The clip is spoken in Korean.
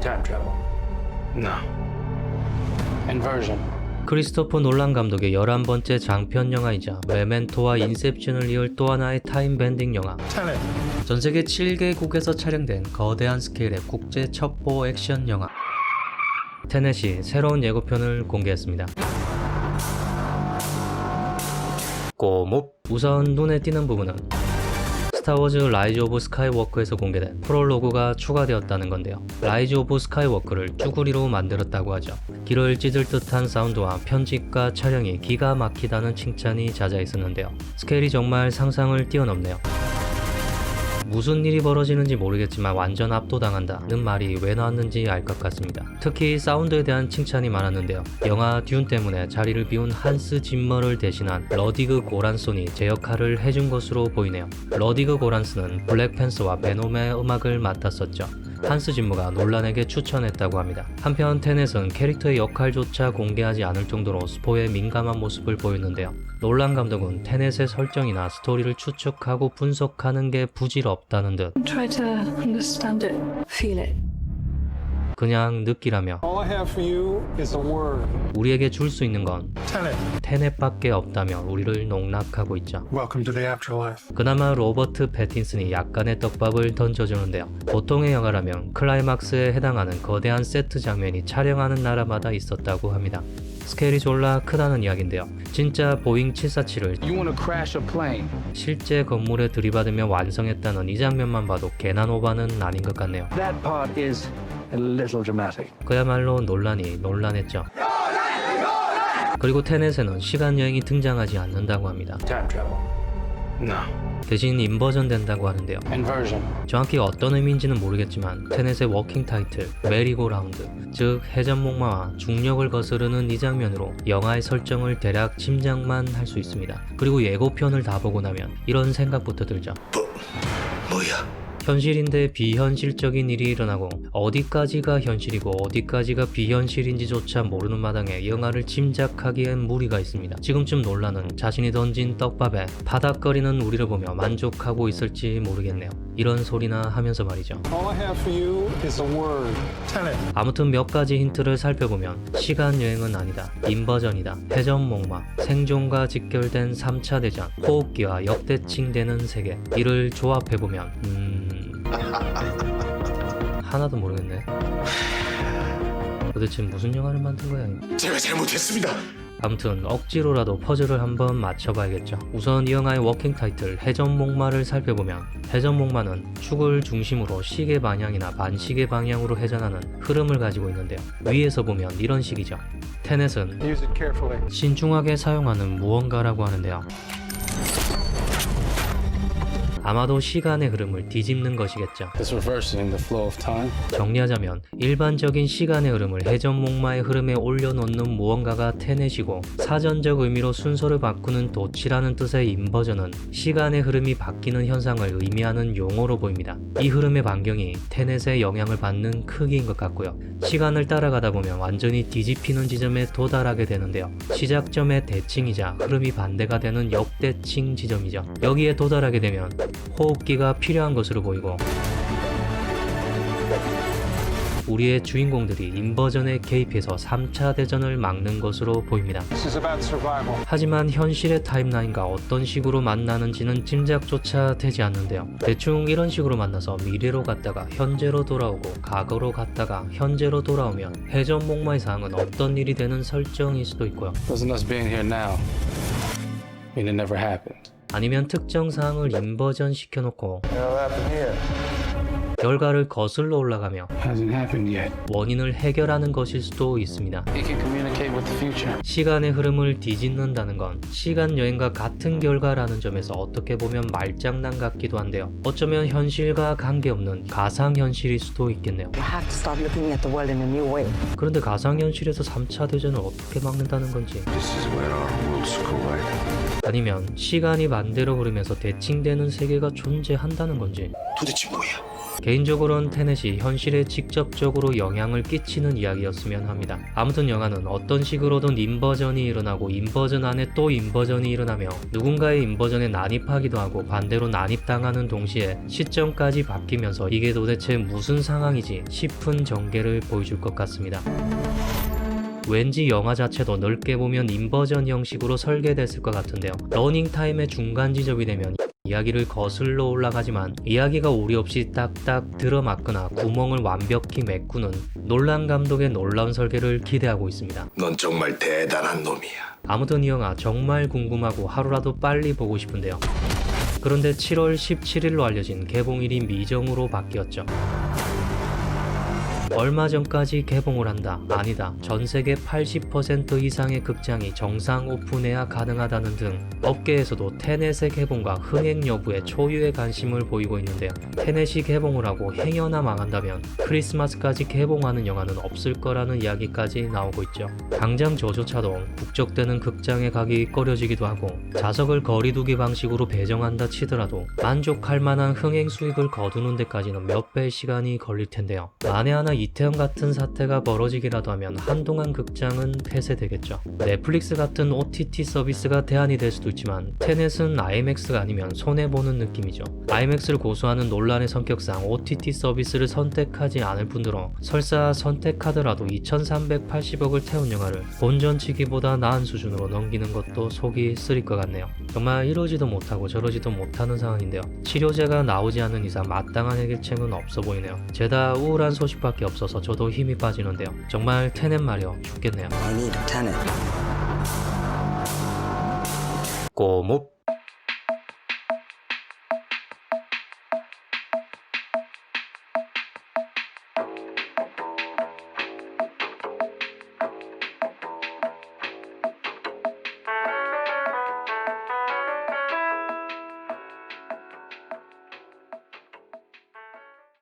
Time travel. No. Inversion. 크리스토퍼 놀란 감독의 11번째 장편 영화이자 메멘토와 인셉션을 이을 또 하나의 타임 밴딩 영화. 전세계 7개국에서 촬영된 거대한 스케일의 국제 첩보 액션 영화 테넷이 새로운 예고편을 공개했습니다. 꼬묵! 우선 눈에 띄는 부분은 스타워즈 라이즈 오브 스카이워크에서 공개된 프롤로그가 추가되었다는 건데요. 라이즈 오브 스카이워크를 쭈구리로 만들었다고 하죠. 귀를 찢을 듯한 사운드와 편집과 촬영이 기가 막히다는 칭찬이 잦아있었는데요. 스케일이 정말 상상을 뛰어넘네요. 무슨 일이 벌어지는지 모르겠지만 완전 압도당한다는 말이 왜 나왔는지 알 것 같습니다. 특히 사운드에 대한 칭찬이 많았는데요. 영화 듄 때문에 자리를 비운 한스 짐머를 대신한 러디그 고란손이 제 역할을 해준 것으로 보이네요. 러디그 고란슨은 블랙팬서와 베놈의 음악을 맡았었죠. 한스 짐머가 논란에게 추천했다고 합니다. 한편 테넷은 캐릭터의 역할조차 공개하지 않을 정도로 스포에 민감한 모습을 보였는데요. 놀란 감독은 테넷의 설정이나 스토리를 추측하고 분석하는 게 부질없다는 듯 Try to understand it, feel it. 그냥 느끼라며 All I have for you is a word. 우리에게 줄 수 있는 건 Tenet. 테넷밖에 없다며 우리를 농락하고 있죠. Welcome to the afterlife. 그나마 로버트 패틴슨이 약간의 떡밥을 던져주는데요. 보통의 영화라면 클라이막스에 해당하는 거대한 세트 장면이 촬영하는 나라마다 있었다고 합니다. 스케일이 졸라 크다는 이야기인데요. 진짜 보잉 747을 You want to crash a plane? 실제 건물에 들이받으며 완성했다는 이 장면만 봐도 개난 오바는 아닌 것 같네요. That part is a little dramatic. 그야말로 논란이 논란했죠. 그리고 테넷에는 시간여행이 등장하지 않는다고 합니다. Time travel. No. 대신 인버전 된다고 하는데요. Inversion. 정확히 어떤 의미인지는 모르겠지만 테넷의 워킹 타이틀 메리고라운드, 즉 해전목마와 중력을 거스르는 이 장면으로 영화의 설정을 대략 짐작만 할 수 있습니다. 그리고 예고편을 다 보고 나면 이런 생각부터 들죠. 뭐야? 현실인데 비현실적인 일이 일어나고 어디까지가 현실이고 어디까지가 비현실인지조차 모르는 마당에 영화를 짐작하기엔 무리가 있습니다. 지금쯤 논란은 자신이 던진 떡밥에 파닥거리는 우리를 보며 만족하고 있을지 모르겠네요. 이런 소리나 하면서 말이죠. All I have for you is a word. Tenet. 아무튼 몇 가지 힌트를 살펴보면 시간여행은 아니다, 인버전이다, 해전목마, 생존과 직결된 3차 대전, 호흡기와 역대칭되는 세계, 이를 조합해보면 하나도 모르겠네. 도대체 무슨 영화를 만든 거야? 제가 잘못했습니다. 아무튼 억지로라도 퍼즐을 한번 맞춰봐야겠죠. 우선 이 영화의 워킹 타이틀 해전목마를 살펴보면 해전목마는 축을 중심으로 시계 방향이나 반시계 방향으로 회전하는 흐름을 가지고 있는데요. 위에서 보면 이런 식이죠. 테넷은 Use it carefully. 신중하게 사용하는 무언가라고 하는데요. 아마도 시간의 흐름을 뒤집는 것이겠죠. It's reversing the flow of time. 정리하자면 일반적인 시간의 흐름을 해전목마의 흐름에 올려놓는 무언가가 테넷이고, 사전적 의미로 순서를 바꾸는 도치라는 뜻의 인버전은 시간의 흐름이 바뀌는 현상을 의미하는 용어로 보입니다. 이 흐름의 반경이 테넷의 영향을 받는 크기인 것 같고요. 시간을 따라가다 보면 완전히 뒤집히는 지점에 도달하게 되는데요. 시작점의 대칭이자 흐름이 반대가 되는 역대칭 지점이죠. 여기에 도달하게 되면 호흡기가 필요한 것으로 보이고, 우리의 주인공들이 인버전에 개입해서 3차 대전을 막는 것으로 보입니다. This is about survival. 하지만 현실의 타임라인과 어떤 식으로 만나는지는 짐작조차 되지 않는데요. 대충 이런 식으로 만나서 미래로 갔다가 현재로 돌아오고, 과거로 갔다가 현재로 돌아오면 해전목마의 상황은 어떤 일이 되는 설정일 수도 있고요. Doesn't us being here now mean it never happened? 아니면 특정 사항을 인버전 시켜놓고 결과를 거슬러 올라가며 Hasn't happened yet. 원인을 해결하는 것일 수도 있습니다. It can communicate with the future. 시간의 흐름을 뒤집는다는 건 시간여행과 같은 결과라는 점에서 어떻게 보면 말장난 같기도 한데요. 어쩌면 현실과 관계없는 가상현실일 수도 있겠네요. You have to start looking at the world in a new way. 그런데 가상현실에서 3차 대전을 어떻게 막는다는 건지, This is where our worlds collide. 아니면 시간이 반대로 흐르면서 대칭되는 세계가 존재한다는 건지, 도대체 뭐야? 개인적으로는 테넷이 현실에 직접적으로 영향을 끼치는 이야기였으면 합니다. 아무튼 영화는 어떤 식으로든 인버전이 일어나고 인버전 안에 또 인버전이 일어나며 누군가의 인버전에 난입하기도 하고 반대로 난입당하는 동시에 시점까지 바뀌면서 이게 도대체 무슨 상황이지 싶은 전개를 보여줄 것 같습니다. 왠지 영화 자체도 넓게 보면 인버전 형식으로 설계됐을 것 같은데요. 러닝타임의 중간 지점이 되면 이야기를 거슬러 올라가지만 이야기가 오리 없이 딱딱 들어맞거나 구멍을 완벽히 메꾸는 놀란 감독의 놀라운 설계를 기대하고 있습니다. 넌 정말 대단한 놈이야. 아무튼 이 영화 정말 궁금하고 하루라도 빨리 보고 싶은데요. 그런데 7월 17일로 알려진 개봉일이 미정으로 바뀌었죠. 얼마 전까지 개봉을 한다, 아니다, 전세계 80% 이상의 극장이 정상 오픈해야 가능하다는 등 업계에서도 테넷의 개봉과 흥행 여부에 초유의 관심을 보이고 있는데요. 테넷이 개봉을 하고 행여나 망한다면 크리스마스까지 개봉하는 영화는 없을 거라는 이야기까지 나오고 있죠. 당장 저조차도 북적대는 극장에 가기 꺼려지기도 하고 좌석을 거리두기 방식으로 배정한다 치더라도 만족할 만한 흥행 수익을 거두는 데까지는 몇 배의 시간이 걸릴 텐데요. 만에 하나 이태원 같은 사태가 벌어지기라도 하면 한동안 극장은 폐쇄되겠죠. 넷플릭스 같은 OTT 서비스가 대안이 될 수도 있지만 테넷은 IMAX가 아니면 손해보는 느낌이죠. IMAX를 고수하는 논란의 성격상 OTT 서비스를 선택하지 않을 뿐더러 설사 선택하더라도 2380억을 태운 영화를 본전치기보다 나은 수준으로 넘기는 것도 속이 쓰릴 것 같네요. 정말 이러지도 못하고 저러지도 못하는 상황인데요. 치료제가 나오지 않는 이상 마땅한 해결책은 없어 보이네요. 죄다 우울한 소식밖에 없어서 저도 힘이 빠지는데요. 정말 테넷 말이요, 죽겠네요. I need a tenant. 꼬묵